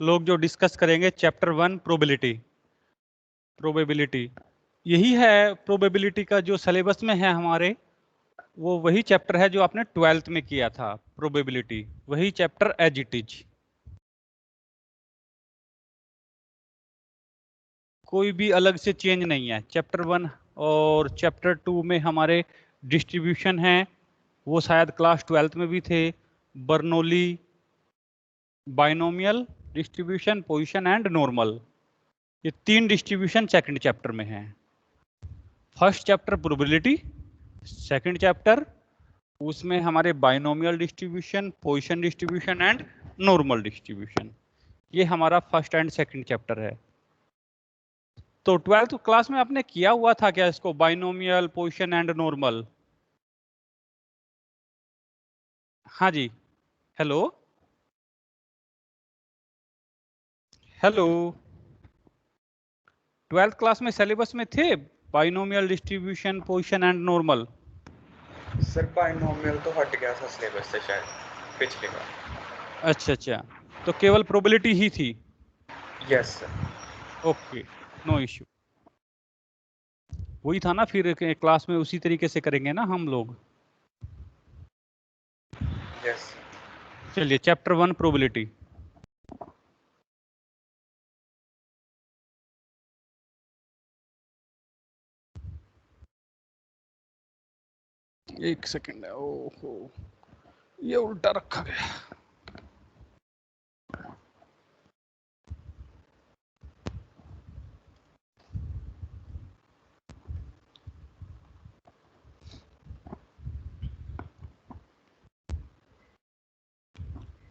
लोग जो डिस्कस करेंगे चैप्टर 1 प्रोबेबिलिटी। यही है प्रोबेबिलिटी का जो सिलेबस में है हमारे, वो वही चैप्टर है जो आपने 12th में किया था, प्रोबेबिलिटी, वही चैप्टर एज इट इज। कोई भी अलग से चेंज नहीं है। चैप्टर 1 और चैप्टर 2 में हमारे डिस्ट्रीब्यूशन है, वो शायद क्लास 12th में भी थे। Bernoulli, binomial distribution, position and normal, ये 3 डिस्ट्रीब्यूशन सेकंड चैप्टर में है। First chapter probability, second chapter उसमें हमारे binomial distribution, position distribution and normal distribution, ये हमारा फर्स्ट एंड सेकंड चैप्टर है। तो 12th क्लास में आपने किया हुआ था क्या इसको, बाइनोमियल, पोजीशन एंड नॉर्मल? हाँ जी, हेलो हेलो, 12th क्लास में सिलेबस में थे binomial distribution, position and normal? Sir binomial तो हट गया था सिलेबस से शायद पिछली बार। अच्छा अच्छा, तो केवल प्रोबेबिलिटी ही थी? Yes sir. Okay, no issue. वही था ना, फिर क्लास में उसी तरीके से करेंगे ना हम लोग। यस। चलिए, चैप्टर 1 प्रोबेबिलिटी। एक सेकंड, ओहो ये उल्टा रखा गया।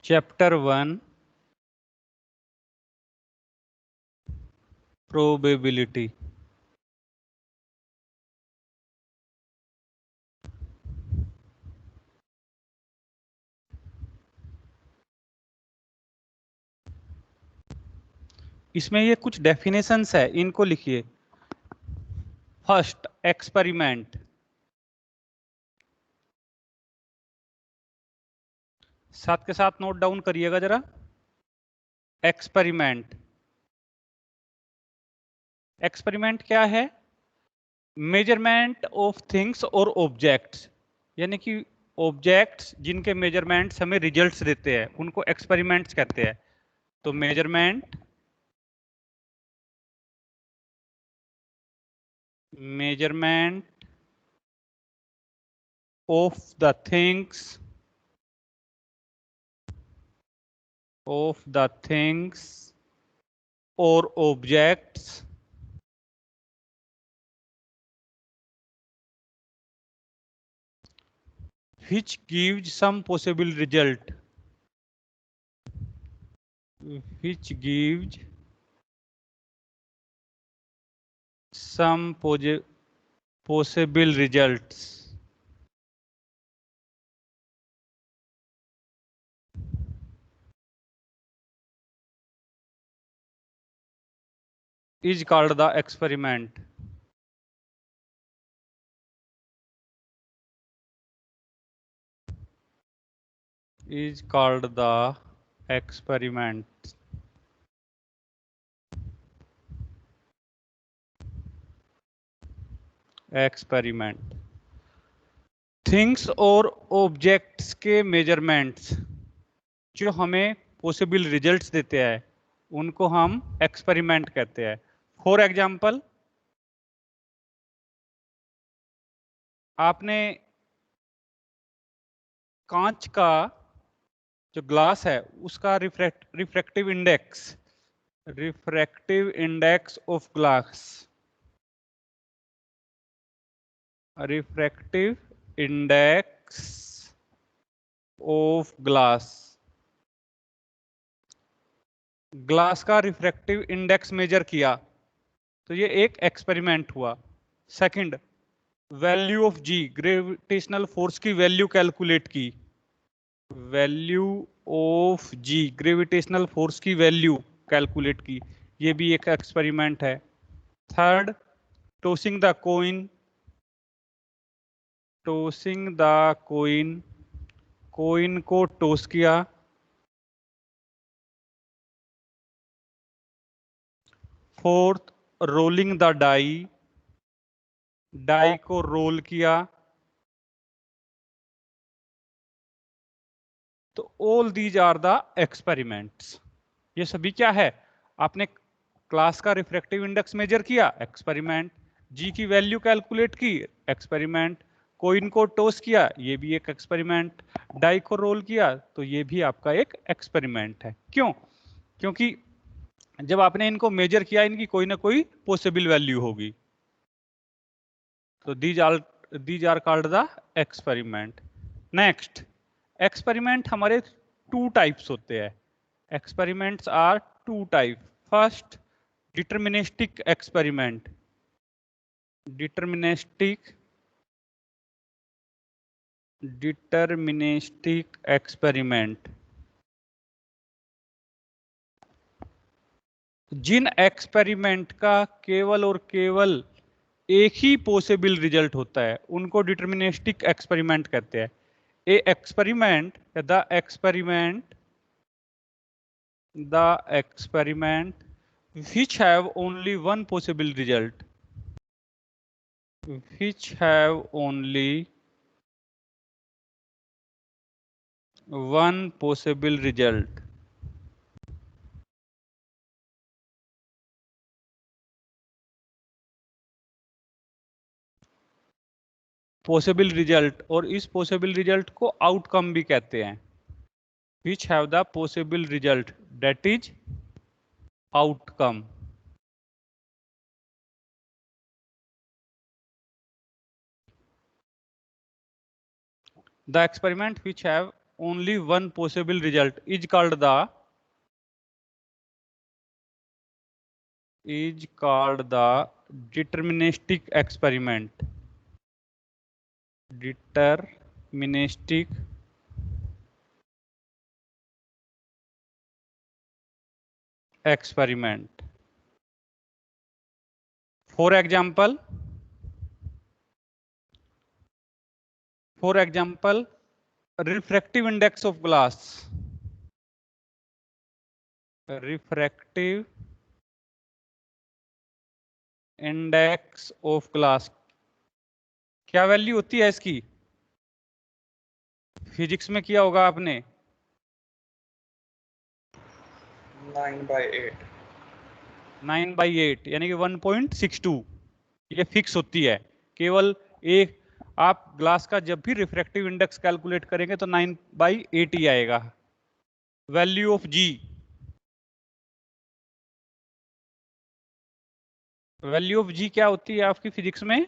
Chapter 1 probability. इसमें ये कुछ डेफिनेशंस है, इनको लिखिए। First, experiment. साथ के साथ नोट डाउन करिएगा जरा। एक्सपेरिमेंट, एक्सपेरिमेंट क्या है? मेजरमेंट ऑफ थिंग्स और ऑब्जेक्ट्स, यानी कि ऑब्जेक्ट्स जिनके मेजरमेंट्स हमें रिजल्ट्स देते हैं उनको एक्सपेरिमेंट्स कहते हैं। तो measurement, measurement of the things, of the things और objects which gives some possible result, which gives some possible results, is called the experiment, is called the experiment। Experiment, things और objects के measurements जो हमें possible results देते हैं उनको हम experiment कहते हैं। फॉर एग्जांपल, आपने कांच का जो ग्लास है उसका refractive index, refractive index of glass, refractive index of glass, glass का रिफ्रैक्टिव इंडेक्स मेजर किया तो ये एक एक्सपेरिमेंट हुआ। Second, value of G, gravitational force की वैल्यू कैलकुलेट की, value of G, gravitational force की वैल्यू कैलकुलेट की, ये भी एक एक्सपेरिमेंट है। Third, tossing the coin, tossing the coin, coin को टॉस किया fourth, rolling the die, die को रोल किया। तो all these are the experiments. ये सभी क्या है, आपने क्लास का रिफ्रैक्टिव इंडेक्स मेजर किया, एक्सपेरिमेंट। जी की वैल्यू कैलकुलेट की, एक्सपेरिमेंट। कोइन को टॉस किया, ये भी एक एक्सपेरिमेंट। डाई को रोल किया, तो ये भी आपका एक एक्सपेरिमेंट है। क्यों? क्योंकि जब आपने इनको मेजर किया, इनकी कोई ना कोई पॉसिबल वैल्यू होगी। तो these are called the experiment. Next, experiment हमारे टू टाइप्स होते हैं। Experiments are two type. First, deterministic experiment. Deterministic experiment, जिन एक्सपेरिमेंट का केवल और केवल एक ही पॉसिबल रिजल्ट होता है, उनको डिटर्मिनिस्टिक एक्सपेरिमेंट कहते हैं। A experiment, the experiment which have only one possible result, which have only one possible result, possible result, और इस पॉसिबल रिजल्ट को आउटकम भी कहते हैं। which have the possible result, that is outcome. The experiment which have only one possible result is called the deterministic experiment. Deterministic experiment. For example, refractive index of glass. Refractive index of glass, क्या value होती है इसकी? Physics में किया होगा आपने, 9/8। 9/8 यानी कि 1.62। ये फिक्स होती है। केवल एक, आप ग्लास का जब भी रिफ्रैक्टिव इंडेक्स कैलकुलेट करेंगे तो 9/8 ही आएगा। Value of g, value of g क्या होती है आपकी फिजिक्स में?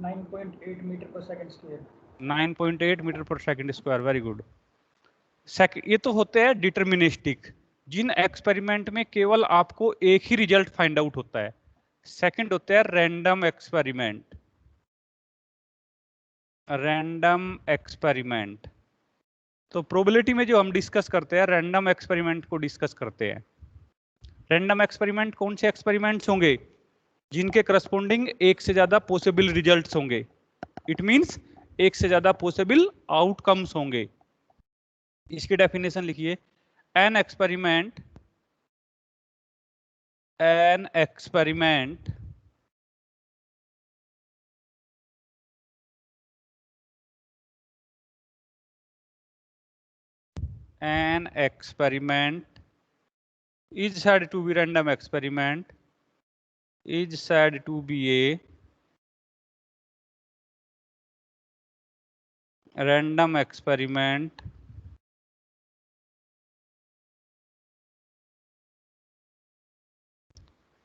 9.8 metre per second square. 9.8 metre per second square, very good. ये तो होते हैं डिटर्मिनिस्टिक, जिन एक्सपेरिमेंट में केवल आपको एक ही रिजल्ट फाइंड आउट होता है। सेकंड होता है रैंडम एक्सपेरिमेंट। रैंडम एक्सपेरिमेंट, तो प्रोबेबिलिटी में जो हम डिस्कस करते हैं, रैंडम एक्सपेरिमेंट को डिस्कस करते हैं। रैंडम एक्सपेरिमेंट कौन से एक्सपेरिमेंट्स होंगे? जिनके करस्पॉन्डिंग एक से ज्यादा पॉसिबल रिजल्ट्स होंगे। इट मींस एक से ज्यादा पॉसिबल आउटकम्स होंगे। इसकी डेफिनेशन लिखिए, an experiment an experiment is said to be random experiment, is said to be a random experiment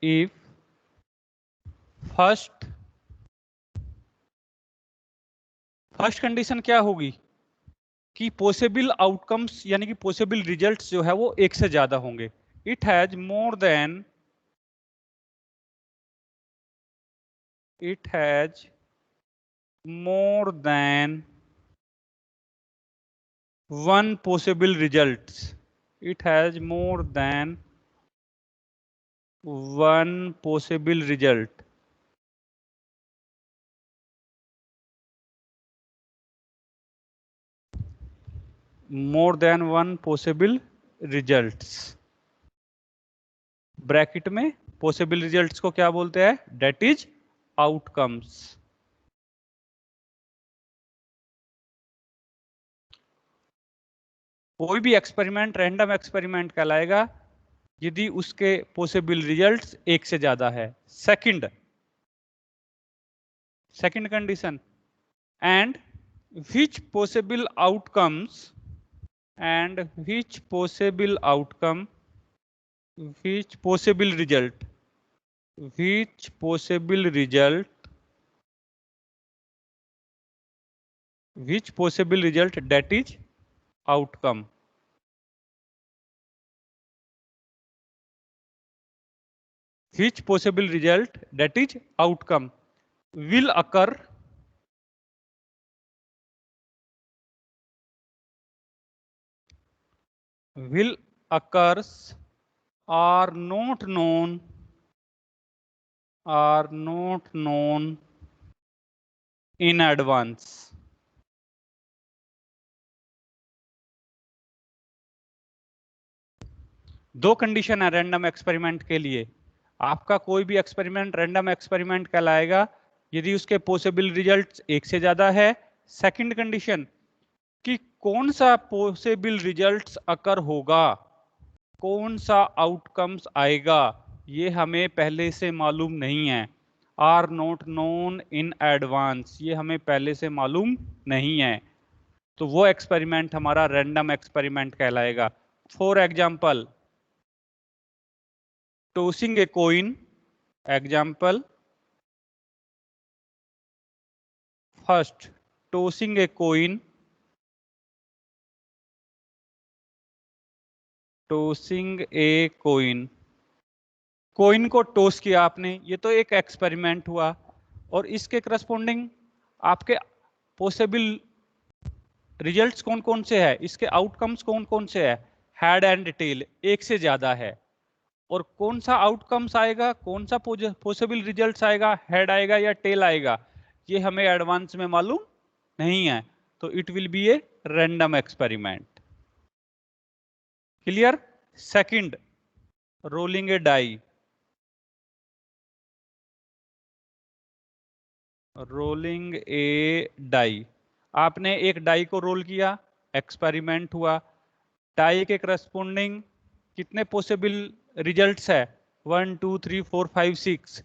if first condition क्या होगी कि पॉसिबल आउटकम्स यानी कि पॉसिबल रिजल्ट्स जो है वो एक से ज्यादा होंगे। It has more than one possible results. It has more than one possible result. More than one possible results. Bracket में पॉसिबल रिजल्ट्स को क्या बोलते हैं? That is outcomes. कोई भी एक्सपेरिमेंट रैंडम एक्सपेरिमेंट कहलाएगा यदि उसके पॉसिबल रिजल्ट्स एक से ज्यादा है। Second condition, and which possible outcomes and which possible outcome, which possible result that is outcome. Which possible result that is outcome will occur occurs are not known in advance. दो condition है random experiment के लिए। आपका कोई भी experiment random experiment कहलाएगा यदि उसके पॉसिबल रिजल्ट्स एक से ज्यादा है। सेकंड कंडीशन कि कौन सा पॉसिबल रिजल्ट्स अकर होगा, कौन सा आउटकम्स आएगा, ये हमें पहले से मालूम नहीं है। Are not known in advance, ये हमें पहले से मालूम नहीं है, तो वो एक्सपेरिमेंट हमारा रैंडम एक्सपेरिमेंट कहलाएगा। For example tossing a coin, example first tossing a coin, tossing a coin, coin को टॉस किया आपने, ये तो एक एक्सपेरिमेंट हुआ, और इसके करस्पॉन्डिंग आपके पॉसिबल रिजल्ट्स कौन कौन से है, इसके आउटकम्स कौन कौन से है? हेड एंड टेल, एक से ज्यादा है। और कौन सा आउटकम्स आएगा, कौन सा पॉसिबल रिजल्ट्स आएगा, हेड आएगा या टेल आएगा, ये हमें एडवांस में मालूम नहीं है, तो it will be a random experiment. Clear? Second rolling a die, rolling a die, आपने एक डाई को रोल किया, एक्सपेरिमेंट हुआ, डाई के करस्पॉन्डिंग कितने पॉसिबल रिजल्ट्स है? 1 2 3 4 5 6,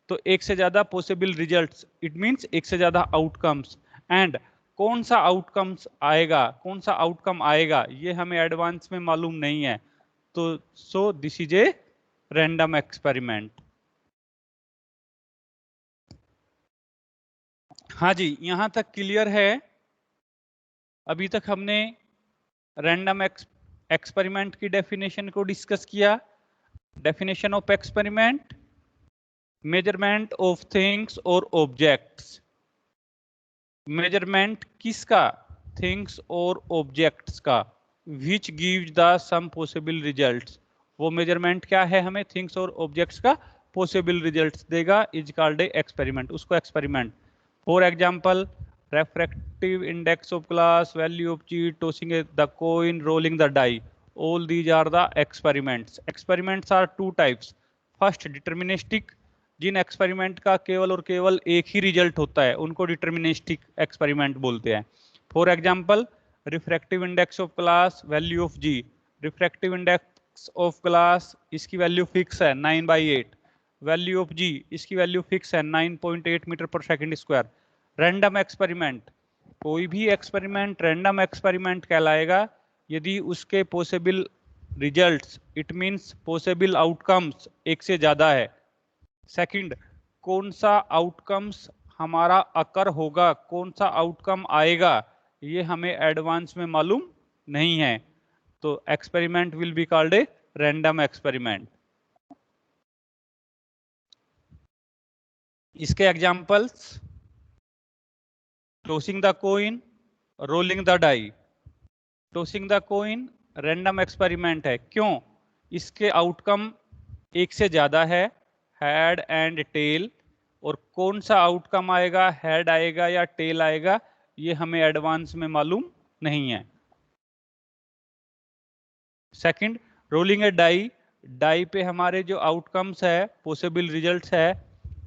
तो एक से ज्यादा पॉसिबल रिजल्ट्स, इट मींस एक से ज्यादा आउटकम्स। एंड कौन सा आउटकम्स आएगा, कौन सा आउटकम आएगा, ये हमें एडवांस में मालूम नहीं है, तो so this is a random experiment. हाँ जी, यहां तक क्लियर है? अभी तक हमने रैंडम एक्सपेरिमेंट की डेफिनेशन को डिस्कस किया। Definition of experiment, measurement of things और ऑब्जेक्ट्स। मेजरमेंट किसका? थिंग्स और ऑब्जेक्ट्स का। Which gives the some possible results, वो मेजरमेंट क्या है, हमें थिंग्स और ऑब्जेक्ट्स का पॉसिबल रिजल्ट्स देगा, इज कॉल्ड ए एक्सपेरिमेंट, उसको experiment. For example refractive index of glass, value of g, tossing the coin, rolling the die, all these are the experiments. Experiments are two types. First deterministic, Jin experiment का केवल और केवल एक ही result होता है उनको deterministic experiment बोलते हैं। For example refractive index of glass, value of G, refractive index of glass इसकी वैल्यू फिक्स है 9/8, वैल्यू ऑफ जी इसकी वैल्यू फिक्स है 9.8 metre per second square. Random experiment, कोई भी एक्सपेरिमेंट रैंडम एक्सपेरिमेंट कहलाएगा यदि उसके possible results, it means possible outcomes एक से ज्यादा है। सेकंड, कौन सा आउटकम्स हमारा अकर होगा, कौन सा आउटकम आएगा, ये हमें एडवांस में मालूम नहीं है, तो experiment will be called a random experiment. इसके examples tossing the coin, rolling the die. Tossing the coin random experiment है, क्यों? इसके आउटकम एक से ज्यादा है, हेड एंड टेल, और कौन सा आउटकम आएगा, हेड आएगा या टेल आएगा, ये हमें एडवांस में मालूम नहीं है। Second rolling a die, die पे हमारे जो आउटकम्स है, पॉसिबल रिजल्ट्स है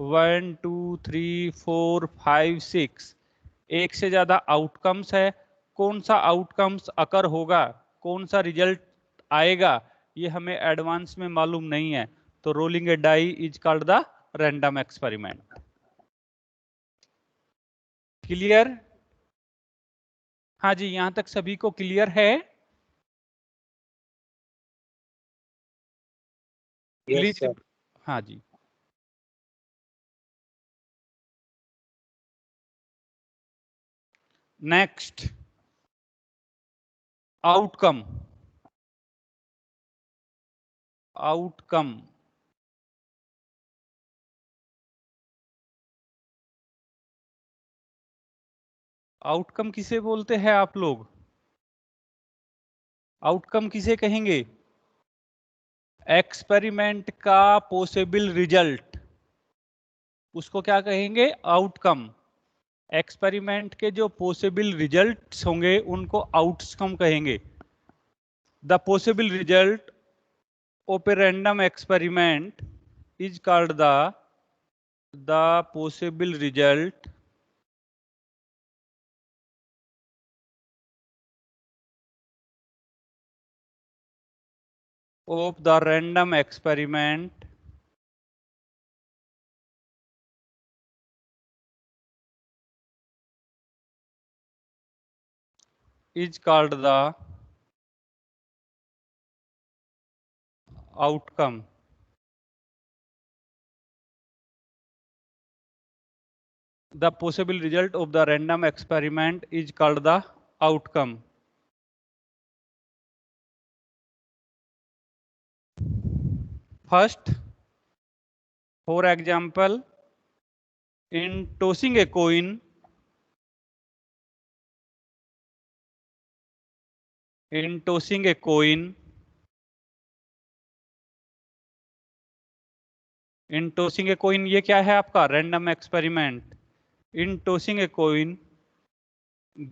1 2 3 4 5 6, एक से ज्यादा आउटकम्स है। कौन सा आउटकम्स अकर होगा, कौन सा रिजल्ट आएगा, ये हमें एडवांस में मालूम नहीं है। तो rolling a die is called the random experiment. Clear? हाँ जी, यहां तक सभी को क्लियर है? Yes please. सर। हाँ जी। Next, outcome. आउटकम आउटकम किसे बोलते हैं आप लोग? आउटकम किसे कहेंगे? एक्सपेरिमेंट का पॉसिबल रिजल्ट, उसको क्या कहेंगे? आउटकम। एक्सपेरिमेंट के जो पॉसिबल रिजल्ट्स होंगे उनको आउटकम कहेंगे। The possible result of A random experiment is called the possible result of the random experiment is called the outcome. The possible result of the random experiment is called the outcome. First, for example, in tossing a coin, in tossing a coin, in tossing a coin, ये क्या है आपका? random experiment. In tossing a coin,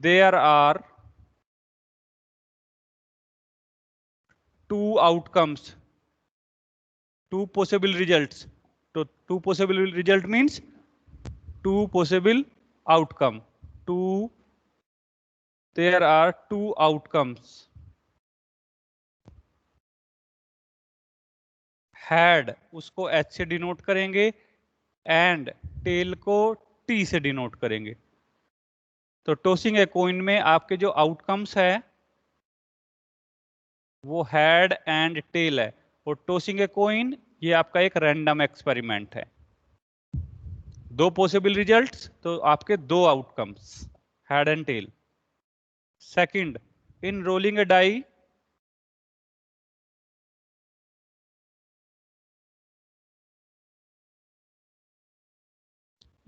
there are two outcomes, two possible results. So two possible result means two possible outcome. There are two outcomes. Head उसको H से denote करेंगे and tell को T से denote करेंगे। तो tossing a coin में आपके जो आउटकम्स है वो हेड एंड टेल है, और टॉसिंग ए कॉइन ये आपका एक रैंडम एक्सपेरिमेंट है। दो पॉसिबल रिजल्ट्स तो आपके दो outcomes, head and tail. Second, in rolling a die,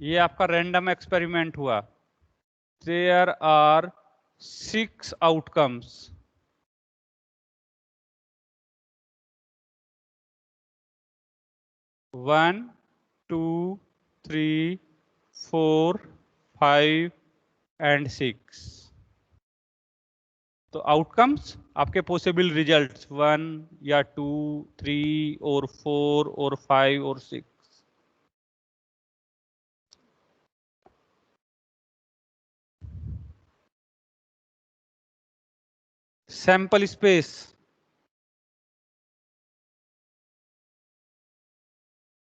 ये आपका रैंडम एक्सपेरिमेंट हुआ। There are 6 outcomes. 1 2 3 4 5 एंड 6। तो आउटकम्स आपके पॉसिबल रिजल्ट्स 1 या 2 3 और 4 और 5 और 6। Sample space,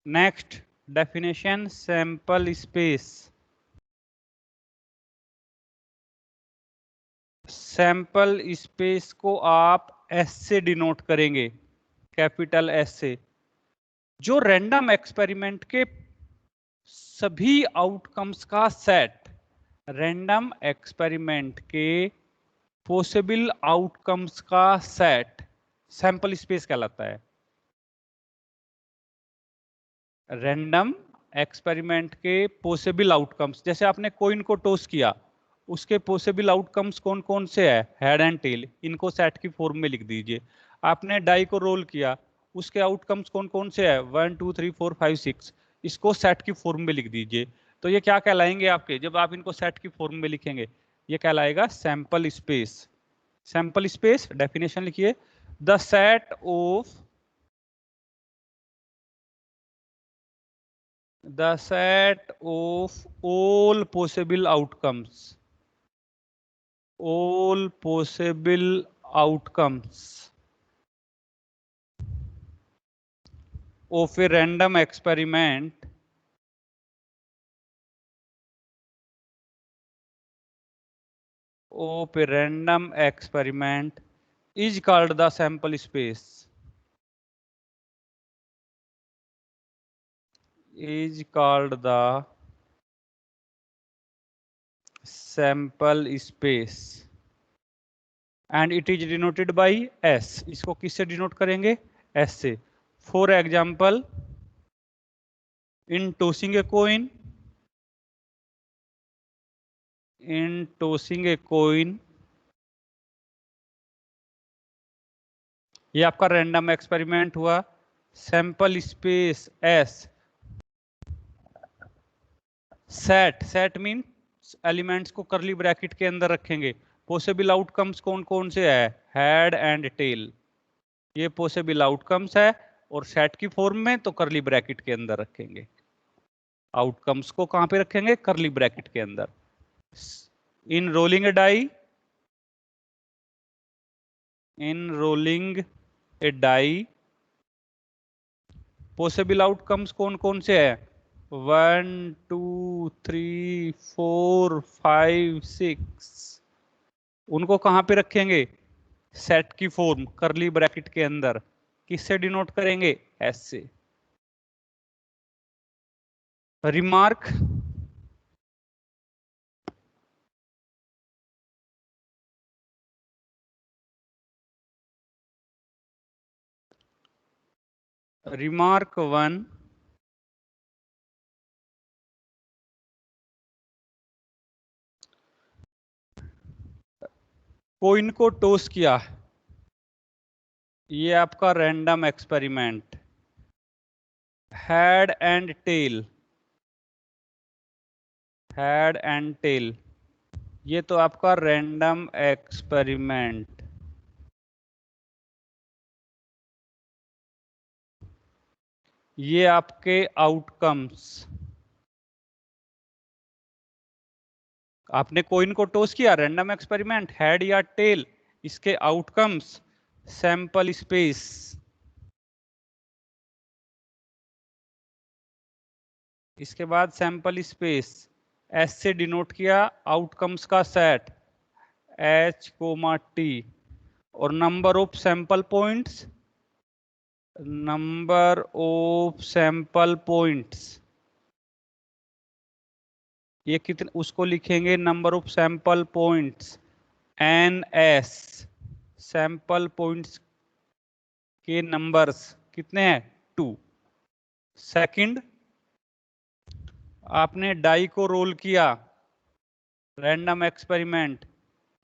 next definition, sample space. Sample space को आप एस से डिनोट करेंगे, कैपिटल एस से। जो रैंडम एक्सपेरिमेंट के सभी आउटकम्स का सेट, रैंडम एक्सपेरिमेंट के पॉसिबल आउटकम्स का सेट सैंपल स्पेस कहलाता है। रैंडम एक्सपेरिमेंट के पॉसिबल आउटकम्स, जैसे आपने कॉइन को टॉस किया, उसके पॉसिबल आउटकम्स कौन कौन से है? हेड एंड टेल, इनको सेट की फॉर्म में लिख दीजिए। आपने डाई को रोल किया, उसके आउटकम्स कौन कौन से है? 1 2 3 4 5 6, इसको सेट की फॉर्म में लिख दीजिए। तो ये क्या कहलाएंगे आपके? जब आप इनको सेट की फॉर्म में लिखेंगे ये कहलाएगा sample space. Sample space definition लिखिए, the set of the set of all possible outcomes, all possible outcomes of a random experiment is called the sample space. Is called the sample space and it is denoted by S. इसको किससे denote करेंगे? S से. For example, in tossing a coin, ये आपका random experiment हुआ. Sample space S. Set means elements को करली bracket के अंदर रखेंगे. पॉसिबल आउटकम्स कौन कौन से है? Head and tail. ये पॉसिबल आउटकम्स है और सेट की फॉर्म में तो करली ब्रैकेट के अंदर रखेंगे. आउटकम्स को कहां पे रखेंगे? करली ब्रैकेट के अंदर. In rolling a die possible outcomes कौन कौन से है? 1 2 3 4 5 6. उनको कहां पे रखेंगे? सेट की फॉर्म करली ब्रैकेट के अंदर. किससे डिनोट करेंगे? एस से. Remark remark 1. कोइन को टॉस किया. ये आपका random experiment. Head and tail ये तो आपका रैंडम एक्सपेरिमेंट. ये आपके आउटकम्स. आपने कोइन को टॉस किया, रैंडम एक्सपेरिमेंट, हेड या टेल, इसके आउटकम्स सैंपल स्पेस. इसके बाद सैंपल स्पेस एस से डिनोट किया आउटकम्स का सेट H, T और नंबर ऑफ सैंपल पॉइंट्स. ये कितने उसको लिखेंगे? Number of sample points NS. Sample points के नंबर्स कितने हैं? 2. सेकंड, आपने डाई को रोल किया, रैंडम एक्सपेरिमेंट.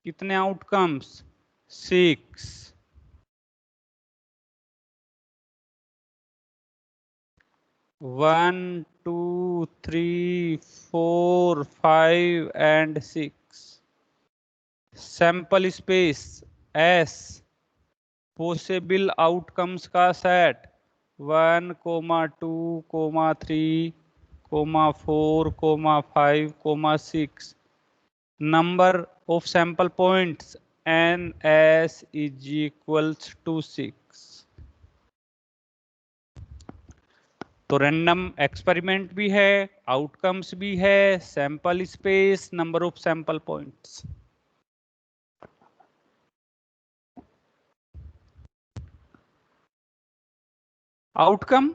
कितने outcomes? 6. 1 2 3 4 5 and 6. Sample space S. Possible outcomes का set 1, 2, 3, 4, 5, 6. Number of sample points NS is equals to 6. तो रैंडम एक्सपेरिमेंट भी है, आउटकम्स भी है, sample space, number of sample points. Outcome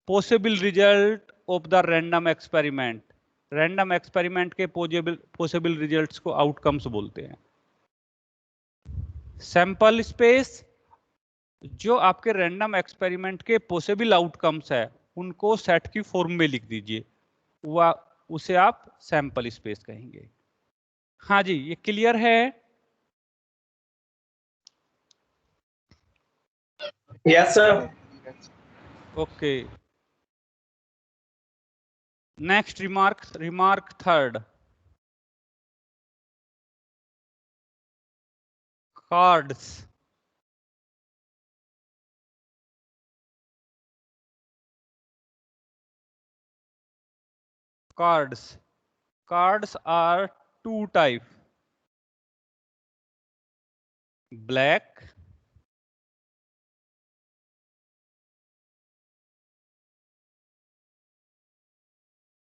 possible result of the random experiment. Random experiment के possible results को outcomes बोलते हैं. सैंपल स्पेस जो आपके रैंडम एक्सपेरिमेंट के पॉसिबल आउटकम्स है उनको सेट की फॉर्म में लिख दीजिए, उसे आप सैंपल स्पेस कहेंगे. हाँ जी, ये क्लियर है? Yes sir. Okay. Next remark third. Cards. cards. Cards are two type, black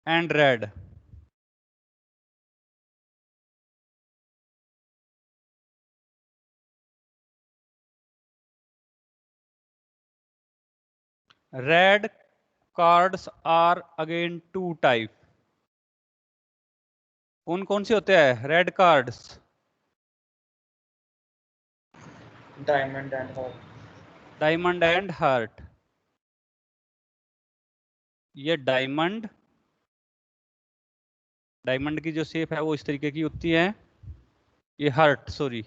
and red. Red cards are again two type. कौन कौन से होते हैं red cards? Diamond and heart. Diamond and heart. ये डायमंड की जो shape है वो इस तरीके की होती है. ये हार्ट, सॉरी,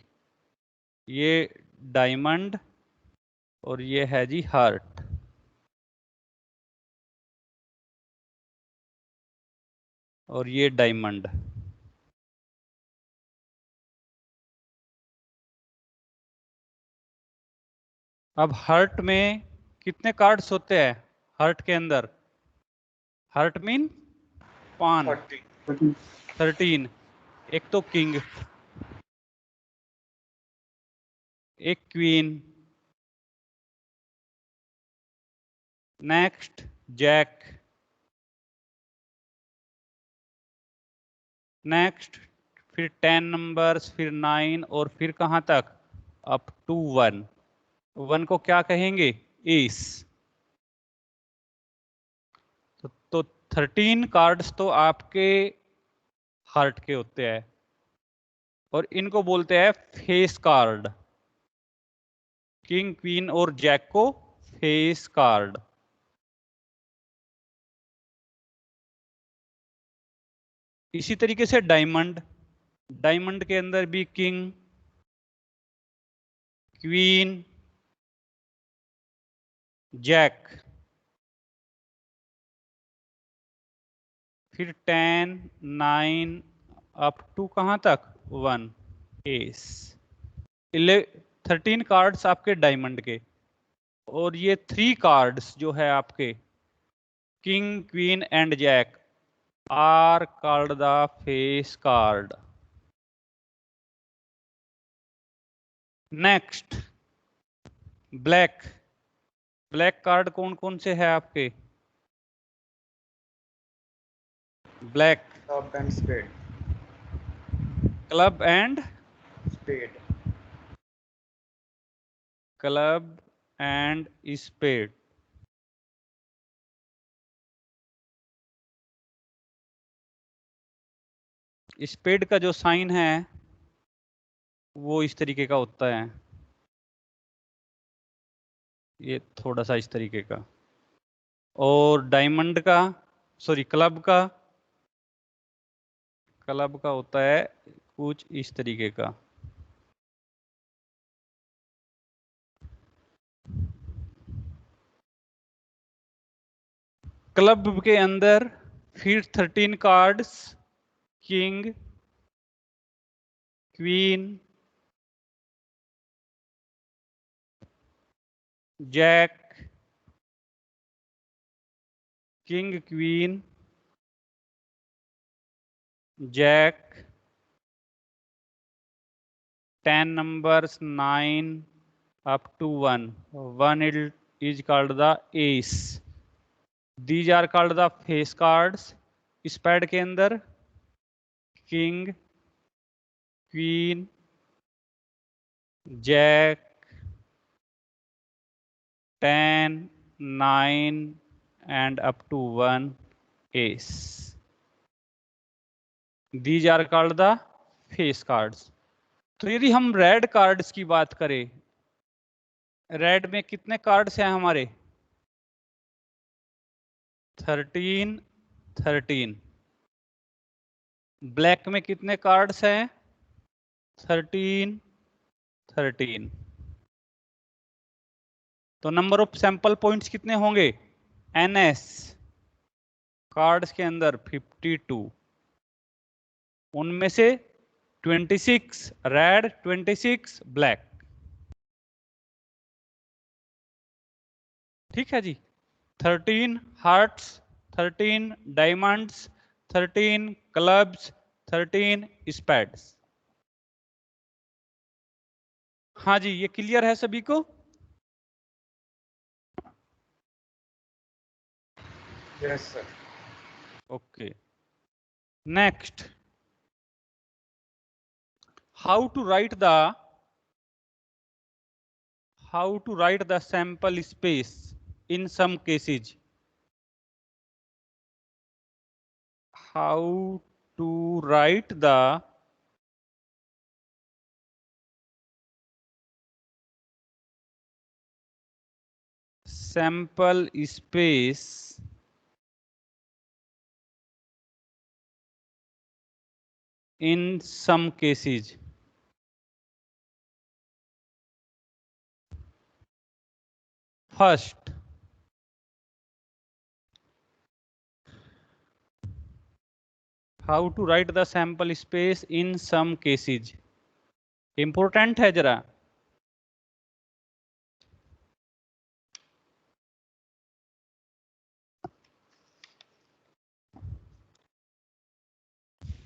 ये डायमंड और ये है जी हार्ट. और ये डायमंड. अब हार्ट में कितने कार्ड्स होते हैं हार्ट के अंदर? हार्ट मीन पान. 13. एक तो किंग, एक क्वीन, नेक्स्ट जैक, नेक्स्ट फिर 10 नंबर्स, फिर 9 और फिर कहां तक? Up to 1. 1 को क्या कहेंगे? एस. तो 13 कार्ड्स तो आपके हार्ट के होते हैं और इनको बोलते हैं फेस कार्ड. किंग, क्वीन और जैक को फेस कार्ड. इसी तरीके से डायमंड के अंदर भी किंग, क्वीन, जैक, फिर 10, 9 अप टू कहां तक? 1, एस. 13 कार्ड्स आपके डायमंड के. और ये 3 कार्ड्स जो है आपके king, queen and jack are called the face card. Next black. Black card कौन कौन से है आपके? Black club and spade. Club and spade. Club and spade. Spade का जो साइन है वो इस तरीके का होता है, ये थोड़ा सा इस तरीके का. और डायमंड का, सॉरी क्लब का होता है कुछ इस तरीके का. क्लब के अंदर फिर 13 cards king, queen, jack, king, queen, jack, 10 numbers, 9 up to 1. 1 is called the ace. These are called the face cards. Spade के अंदर king, queen, jack, 10, 9 and up to 1 ace. These are called the face cards. तो यदि हम red cards की बात करें, red में कितने कार्ड्स हैं हमारे? 13, 13. ब्लैक में कितने कार्ड्स हैं? 13, 13. तो नंबर ऑफ सैंपल पॉइंट्स कितने होंगे? NS कार्ड्स के अंदर 52. उनमें से 26 रेड, 26 ब्लैक. ठीक है जी. 13 हार्ट्स, 13 डायमंड्स, 13 क्लब्स, 13 स्पैड्स। हाँ जी, ये क्लियर है सभी को? Yes sir. Okay, next, how to write the sample space in some cases. How to write the sample space in some cases. First, how to write the sample space in some cases. Important है जरा।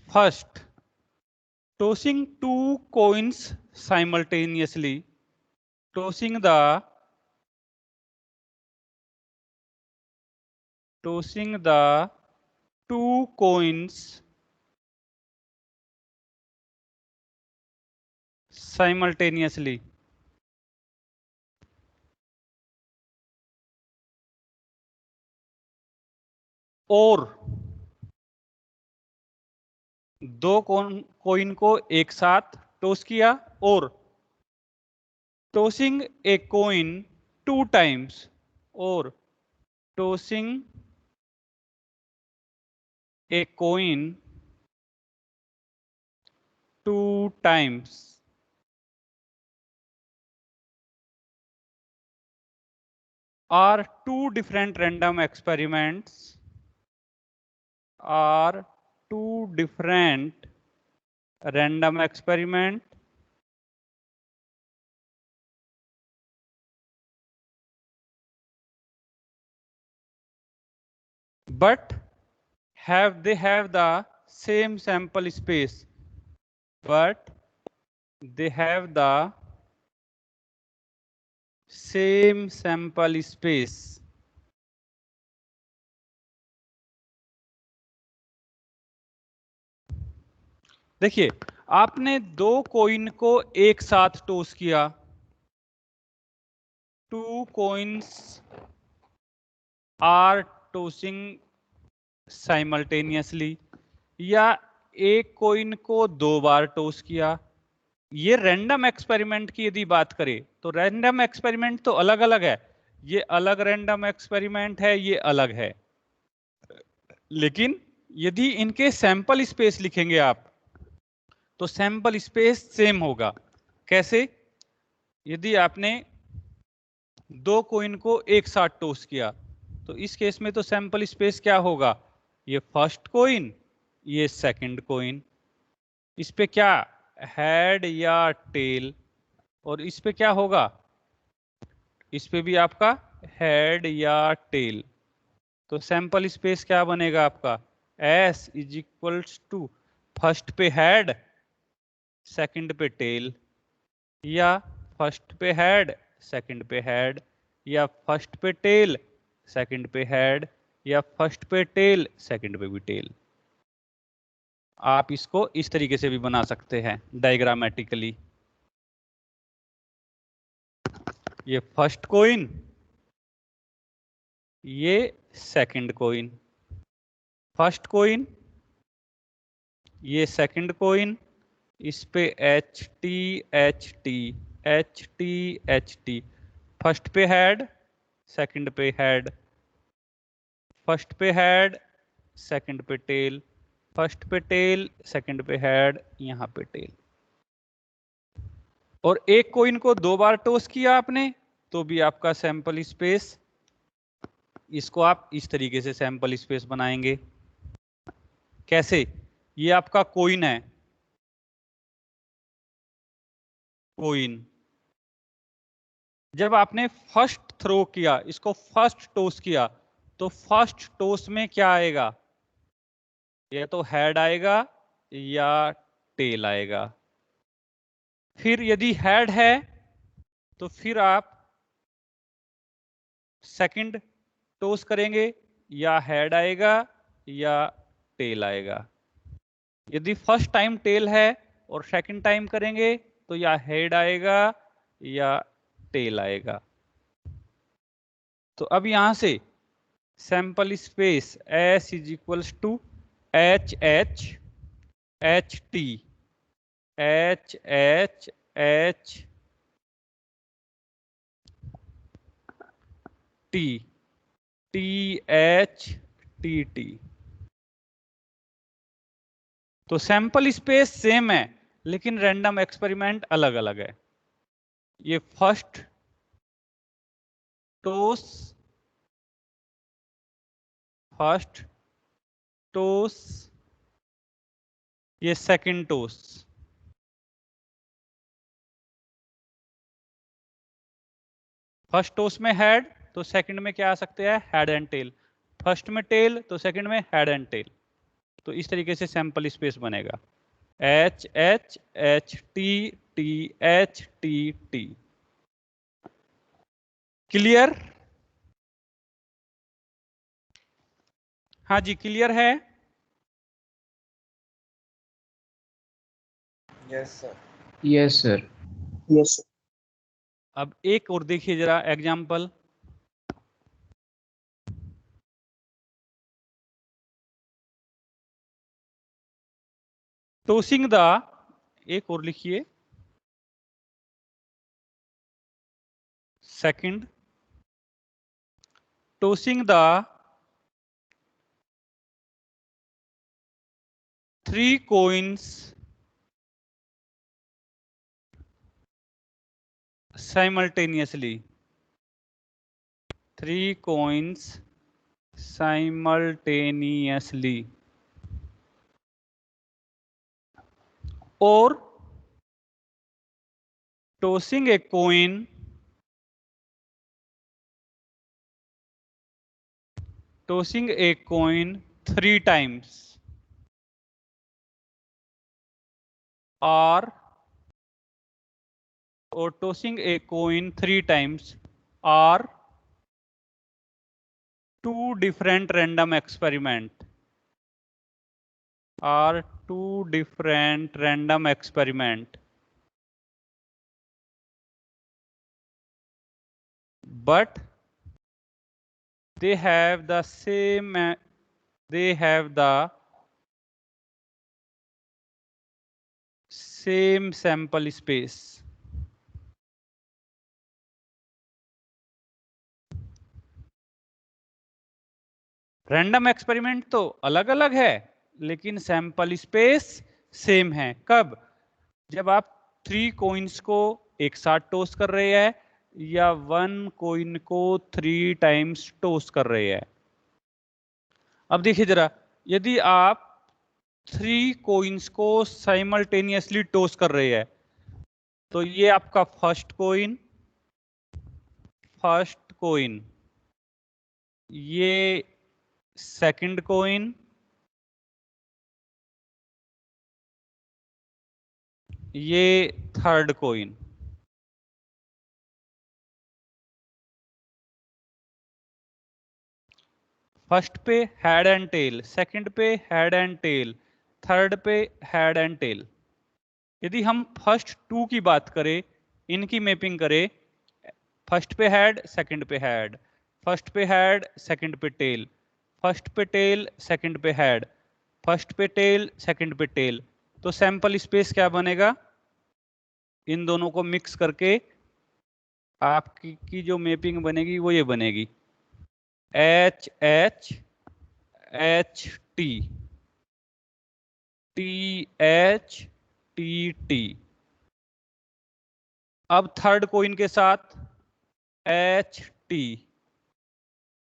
First, tossing two coins simultaneously. Tossing the two coins simultaneously. और दो coin को एक साथ toss किया, और tossing a coin 2 times, और tossing a coin 2 times are two different random experiments, but they have the same sample space, but they have the same sample space. देखिए, आपने दो कोइन को एक साथ टॉस किया, 2 coins are tossing simultaneously, या एक कोइन को 2 बार टॉस किया। ये रैंडम एक्सपेरिमेंट की यदि बात करें तो रैंडम एक्सपेरिमेंट तो अलग अलग है, ये अलग रैंडम एक्सपेरिमेंट है, ये अलग है। लेकिन यदि इनके सैंपल स्पेस लिखेंगे आप तो सैंपल स्पेस सेम होगा। कैसे? यदि आपने दो कोइन को एक साथ टॉस किया तो इस केस में तो सैंपल स्पेस क्या होगा? ये फर्स्ट कोइन, ये सेकंड कोइन, इस पे क्या हेड या टेल, और इस पे क्या होगा? इस पे भी आपका हेड या टेल। तो सैंपल स्पेस क्या बनेगा आपका? S is equals to first पे हेड, सेकंड पे टेल, या फर्स्ट पे हेड, सेकंड पे हेड, या फर्स्ट पे टेल, सेकंड पे हेड, या फर्स्ट पे टेल, सेकंड पे भी टेल। आप इसको इस तरीके से भी बना सकते हैं डायग्रामेटिकली। ये फर्स्ट कोइन, ये सेकंड कोइन, फर्स्ट कोइन, ये सेकंड कोइन, इस पे H T H T H T H T, first पे हेड, सेकंड पे हेड, फर्स्ट पे हेड, सेकंड पे टेल, फर्स्ट पे टेल, सेकंड पे हेड, यहां पे टेल। और एक कोइन को 2 बार टॉस किया आपने तो भी आपका सैंपल स्पेस, इसको आप इस तरीके से सैंपल स्पेस बनाएंगे। कैसे? ये आपका कोइन है, कोइन, जब आपने फर्स्ट थ्रो किया, इसको फर्स्ट टॉस किया, तो फर्स्ट टॉस में क्या आएगा? या तो हेड आएगा या टेल आएगा। फिर यदि हेड है तो फिर आप सेकंड टॉस करेंगे, या हेड आएगा या टेल आएगा। यदि फर्स्ट टाइम टेल है और सेकंड टाइम करेंगे तो या हेड आएगा या टेल आएगा। तो अब यहां से sample space S is equals to H H H T H H H T T H T T. तो सैंपल स्पेस सेम है लेकिन रैंडम एक्सपेरिमेंट अलग अलग है। ये फर्स्ट टॉस, फर्स्ट टॉस, ये सेकंड टॉस। फर्स्ट टॉस में head तो सेकंड में क्या आ सकते हैं, हेड एंड टेल। फर्स्ट में टेल तो सेकंड में हेड एंड टेल। तो इस तरीके से सैंपल स्पेस बनेगा H H H T T H T T. Clear? हाँ जी, क्लियर है। Yes sir. Yes, sir. Yes sir. अब एक और देखिए जरा एग्जाम्पल। टॉसिंग द, एक और लिखिए, second tossing the 3 coins simultaneously, 3 coins simultaneously, or tossing a coin tossing a coin 3 times, or tossing a coin 3 times are 2 different random experiment, are 2 different random experiment, but they have the same, they have the same sample space. Random experiment तो अलग अलग है लेकिन sample space same है। कब? जब आप 3 coins को एक साथ टॉस कर रहे हैं या 1 कॉइन को 3 टाइम्स टॉस कर रहे हैं। अब देखिए जरा, यदि आप 3 कॉइन्स को साइमल्टेनियसली टॉस कर रहे हैं तो ये आपका फर्स्ट कॉइन, ये सेकंड कॉइन, ये थर्ड कॉइन। फर्स्ट पे हेड एंड टेल, सेकंड पे हेड एंड टेल, थर्ड पे हेड एंड टेल। यदि हम फर्स्ट 2 की बात करें, इनकी मैपिंग करें, फर्स्ट पे हेड, सेकंड पे हेड, फर्स्ट पे हेड, सेकंड पे टेल, फर्स्ट पे टेल, सेकंड पे हेड, फर्स्ट पे टेल, सेकंड पे टेल, तो सैंपल स्पेस क्या बनेगा? इन दोनों को मिक्स करके आपकी जो मैपिंग बनेगी वो ये बनेगी H H H T T H T T. अब थर्ड कोइन के साथ एच टी।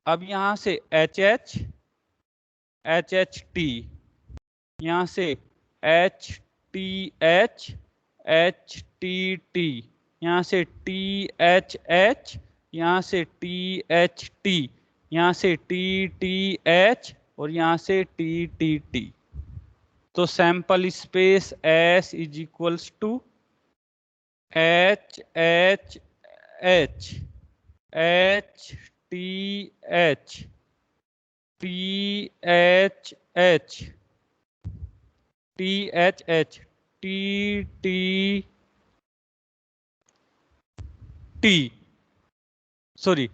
अब यहां से H H H H T, यहां से H T H H T T, यहां से टी एच एच, यहां से टी एच टी, यहां से टी टी एच और यहां से टी टी टी। तो sample space S is equals to H H H H T H T H H T H H T T T sorry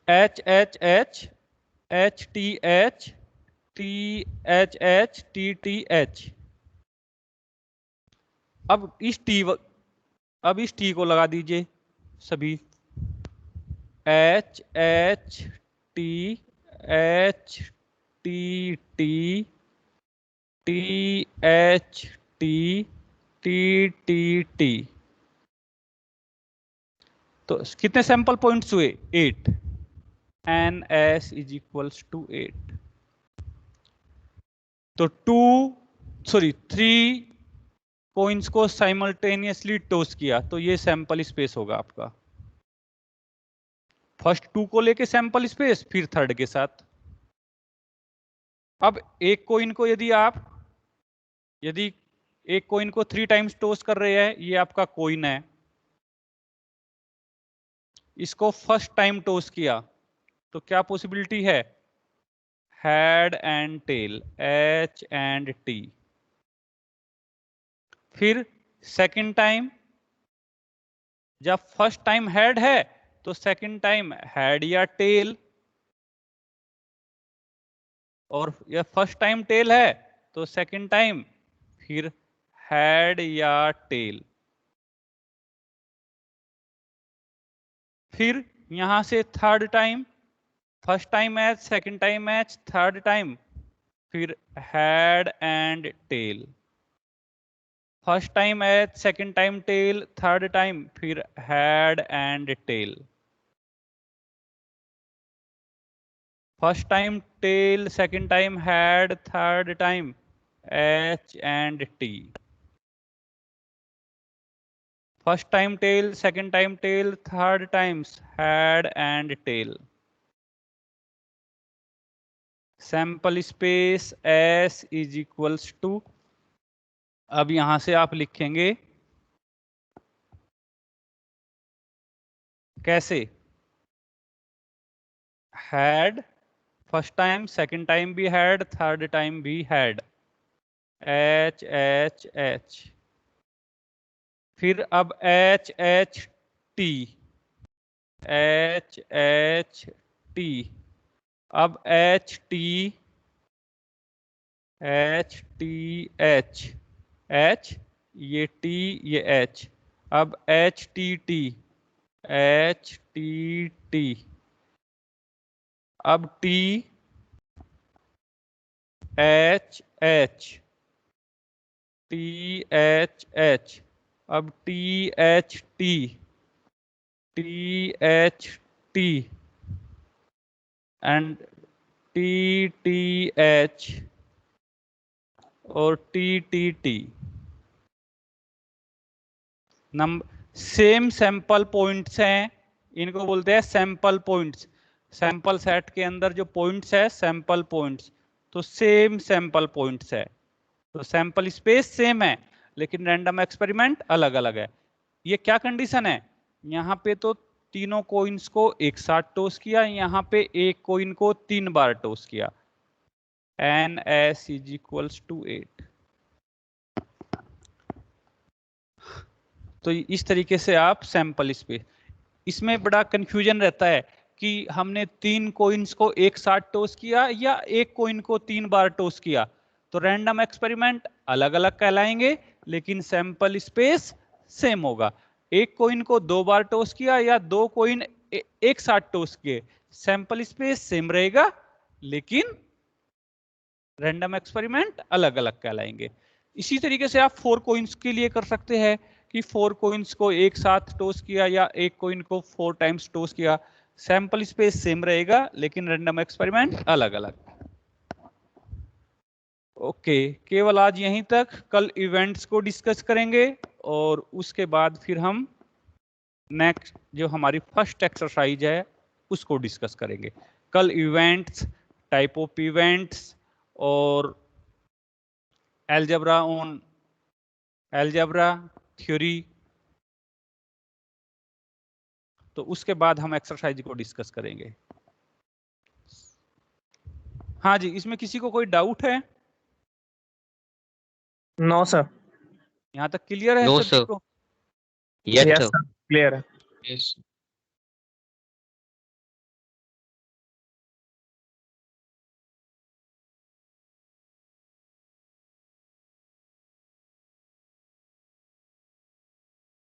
H H H H T H T H H T T H। अब इस T को लगा दीजिए सभी H H T H T T T H T T T T। तो कितने sample points हुए? 8। NS is equals to 8। तो 3 कॉइन्स को साइमल्टेनियसली टॉस किया तो ये सैंपल स्पेस होगा आपका। फर्स्ट 2 को लेके सैंपल स्पेस, फिर थर्ड के साथ। अब एक कॉइन को यदि एक कॉइन को 3 टाइम्स टॉस कर रहे हैं, ये आपका कॉइन है, इसको फर्स्ट टाइम टॉस किया तो क्या पॉसिबिलिटी है? Head and tail, H and T। फिर सेकंड टाइम, जब फर्स्ट टाइम हेड है तो सेकंड टाइम हेड या टेल, और या फर्स्ट टाइम टेल है तो सेकंड टाइम फिर हेड या टेल। फिर यहां से third time, first time match, second time match, third time फिर head and tail. First time match, second time tail, third time फिर head and tail. First time tail, second time head, third time H and T। First time tail, second time tail, third times head and tail. Sample space S is equals to, अब यहां से आप लिखेंगे कैसे? Head first time, second time भी head, third time भी head, H H H। फिर अब H H T, H H T। अब H T H T H H, ये T ये H। अब H T T H T T। अब T H H T H H। अब T H T T H T and T T H और T T T। Number same sample points हैं, इनको बोलते हैं sample points. Sample set के अंदर जो पॉइंट्स है सैंपल पॉइंट्स, तो सेम सैंपल पॉइंट्स है, तो सैंपल स्पेस सेम है लेकिन रैंडम एक्सपेरिमेंट अलग अलग है। ये क्या कंडीशन है? यहाँ पे तो तीनों कोइंस को एक साथ टॉस किया, यहाँ पे एक कोइन को 3 बार टॉस किया। NS is equals to 8। तो इस तरीके से आप सैंपल स्पेस, इसमें बड़ा कंफ्यूजन रहता है कि हमने 3 कोइंस को एक साथ टॉस किया या एक कोइन को 3 बार टॉस किया, तो रैंडम एक्सपेरिमेंट अलग अलग कहलाएंगे लेकिन सैंपल स्पेस सेम होगा। एक कोइन को 2 बार टॉस किया या 2 कोइन एक साथ टॉस किए, सैंपल स्पेस सेम रहेगा लेकिन रैंडम एक्सपेरिमेंट अलग अलग कहलाएंगे। इसी तरीके से आप 4 कोइंस के लिए कर सकते हैं कि 4 कोइंस को एक साथ टॉस किया या एक कोइन को 4 टाइम्स टॉस किया, सैंपल स्पेस सेम रहेगा लेकिन रैंडम एक्सपेरिमेंट अलग अलग। ओके, केवल आज यहीं तक। कल इवेंट्स को डिस्कस करेंगे और उसके बाद फिर हम नेक्स्ट जो हमारी फर्स्ट एक्सरसाइज है उसको डिस्कस करेंगे। कल इवेंट्स, टाइप ऑफ इवेंट्स और अलजेब्रा ऑन अलजेब्रा थ्योरी। तो उसके बाद हम एक्सरसाइज को डिस्कस करेंगे। हाँ जी, इसमें किसी को कोई डाउट है? No, sir. यहाँ तक क्लियर है No, सभी sir. को? Yes, Yes, sir. sir. Clear. Yes.